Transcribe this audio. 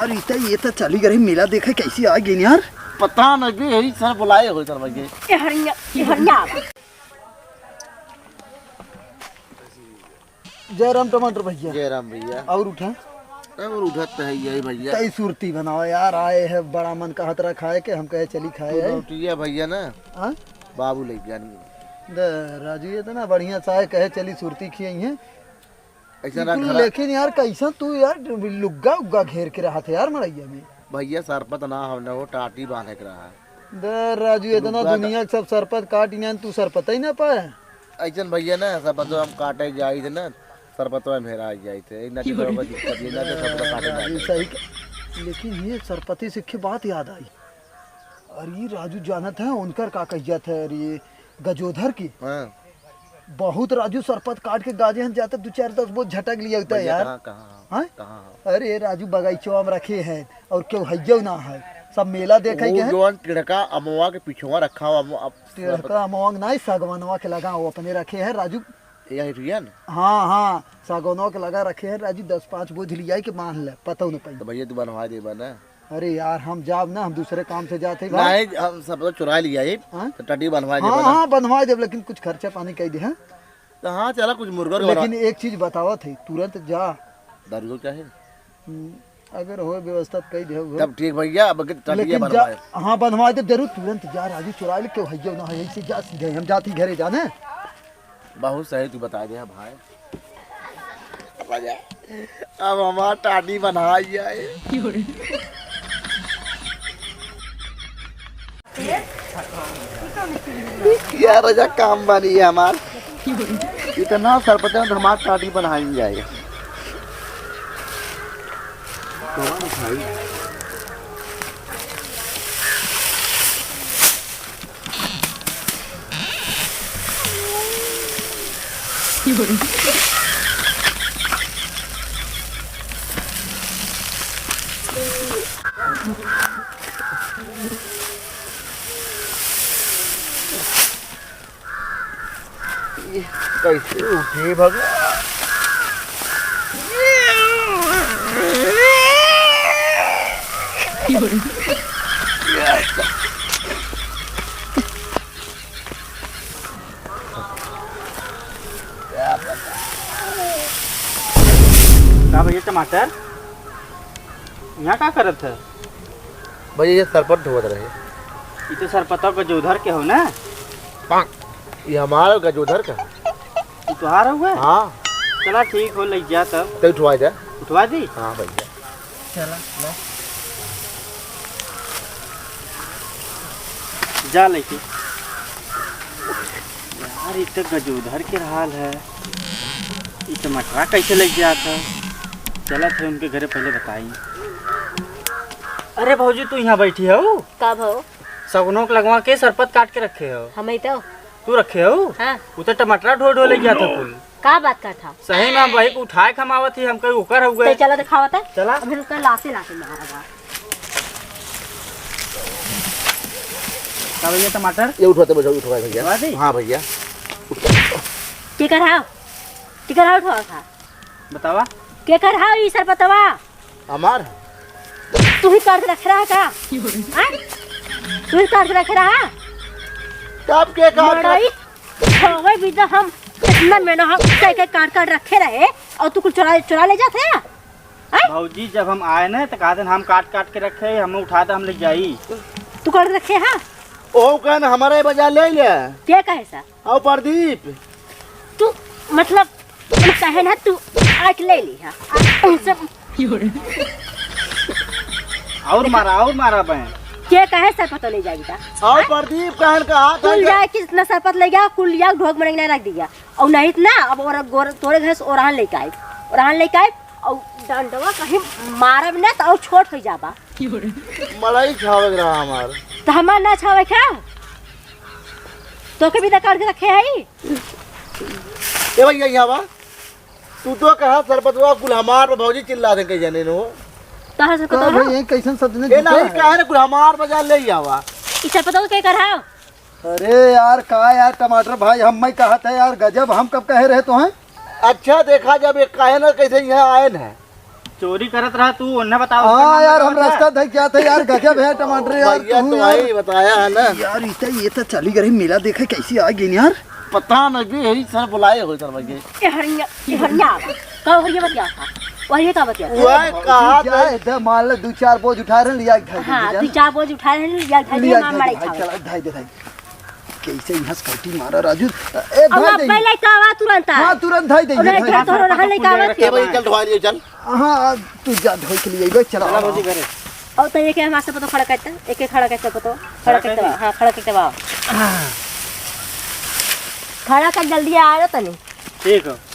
अरे ये तो चली गई मेला देखे कैसी आ गई यार। पता नहीं यही सर बुलाए हो सर भैया। जय राम टमाटर भैया। जय राम भैया। और उठा और उठत है यही भैया। कई सुरती बनाओ यार, आए है बड़ा मन का हतरा खाए के हम कहे चली खाए है। रोटिया भैया ना हाँ बाबू ले जानी राजू ये तो ना बढ़िया चाहे कहे चली सुरती खियाई है ऐसा लेकिन यार कैसा तू यार लुग्गा उग्गा घेर के रहा था यार मड़ैया में। भैया सरपत ना हमने वो टाटी बांधे के रहा है। राजू इतना दुनिया सब सरपत काट तू सरपत ही ना पाए ऐसा भैया ना सरपत हम काटे जाई थे ना सरपत मेरा जाई थे ना दिक्कत ये ना सरपत काटे सही। लेकिन ये सरपति सिक्के बात याद आई। अरे राजू जानत है उनकर का कहिया था अरे गजोधर की बहुत राजू सरपत काट के गाजे हम जाते 2-4-10 बोझ झटक लिया होता है यार। कहाँ अरे राजू बगीचवा में रखे हैं और क्यों हैयो ना है सब मेला देखे के हैं। तिड़का अमवा के पीछवा रखा हुआ तिड़का अमवा नहीं सागवानवा के लगा वो अपने रखे हैं राजू। यही रियन हाँ सागवानवा के लगा रखे हैं राजू 10-5 बोझ लिया के मान ले पता नहीं पाई। तो भैया तू बनवा दे बना। अरे यार हम जाब ना हम दूसरे काम से जाते नहीं हम सब तो चुरा लिया ये तो टटी बनवा दे। हाँ बनवा दे लेकिन कुछ खर्चा पानी कह दे हैं तो हाँ चला कुछ मुर्गा। लेकिन एक चीज बतावा थे तुरंत जा दारू चाहे अगर हो व्यवस्था कह दे तब ठीक भैया। लेकिन जा हाँ बनवा दे जरूर तुरंत जा राजू चुरा ले क्यों हैयो ना है ऐसे जा सीधे हम जाती घरे जाने। बहुत सही तू बता दे भाई। अब हमारा टाटी बना जाए यार रजा काम बनी है हमार इतना सरपंच में हमारा टाटी बनाई जाएगा। कैसे उठे भगवान। का भैया टमाटर यहाँ का करत है भैया ये सरपंच ढोत रहे। ये तो सरपता गजोधर के हो ना। ये हमारा गजोधर का ये तुहार हुआ। हाँ चला ठीक हो ले जा तब तो उठवा दे। उठवा दी। हाँ भैया चला जा लेके यार ये तो गजोधर के हाल है। ये टमाटरा कैसे लग गया था। चला थे उनके घरे पहले बताई। अरे भौजी तू यहाँ बैठी हो का भाव सगनों को लगवा के सरपत काट के रखे हो। हम तो तू रखे हो। हाँ वो तो टमाटरा ढो ले गया था कुल। का बात कर था सही में हम वही को उठाए खमावत ही हम कहीं उकर हो गए। चला दिखावत है चला अभी उसका लासे मारा का भैया टमाटर ये उठवाते उठवा भैया। हाँ भैया के कर उठवा था बतावा के कर हां ई सर बतावा हमार तू ही काट के रख रहा है का तू ही काट के रख रहा है कब के मड़ई होवे भी तो हम इतना मेहनत हम के काट रखे रहे और तू कुछ चुरा ले जाते हैं। भौजी जब हम आए ना तो कहा हम काट के रखे हम उठा दे हम ले जाई। तू काट रखे हां ओ कहन हमारे बाजार ले ले क्या कहे सा आओ प्रदीप तू मतलब कहे ना तू आज ले ली है सब और मारा बहन के कहे सरपत ले जाएगी आओ प्रदीप कहन कहा कुल जाए कितना सरपत ले गया कुल लिया ढोक में नहीं रख दिया और नहीं ना अब और तोरे घर से ओरहान लेके आए और डंडवा कहीं मारब ना तो और छोट हो जाबा मलाई छावे रहा हमार तो हमार ना छावे क्या तो के भी काट के रखे है ए भैया यहाँ बा तू तो कहा सरपतवा कुल हमार भौजी चिल्ला दे के जाने नो तोहर से पता है ये कैसन शब्द ने ए नहीं कहा ने कुल हमार बाजार ले आवा इस पता के कर रहा अरे यार का यार टमाटर भाई हम मैं कहा था यार गजब हम कब कहे रहे तो हैं। अच्छा देखा जब एक काहे ना कैसे यहाँ आए न चोरी करत रहा तू उन्हें बताओ। हाँ यार हम रास्ता था क्या था यार, गजब है टमाटर यार। भैया तू तो यार वही बताया है ना। यार ये तो चली गई मेला देखे कैसी आ गई यार। पता नहीं यही सर बुलाए हो सर भैया। ए हरिया का हरिया बतिया था वही का बतिया वह कहा था जाए दे मान ले 2-4 बोझ उठा रहे लिया खाई हां 2-4 बोझ उठा रहे हैं या खाई मार मारे खा चला ढाई दे कैसे यहाँ स्कर्टी मारा राजू। ए अब ढाई दे पहले का आवा तुरंत हां तुरंत ढाई दे। उन्हें घर तो रहन नहीं का आवा ए भाई चल ढवा लियो चल। हां तू जा ढोई के लिए बे चला। चला भौजी घरे। और तो एक हमारे से पता खड़ा करता एक खड़ा करता पता खड़ा करता हां खड़ा करता बा खड़ा कर जल्दी आ रहा तनी ठीक है।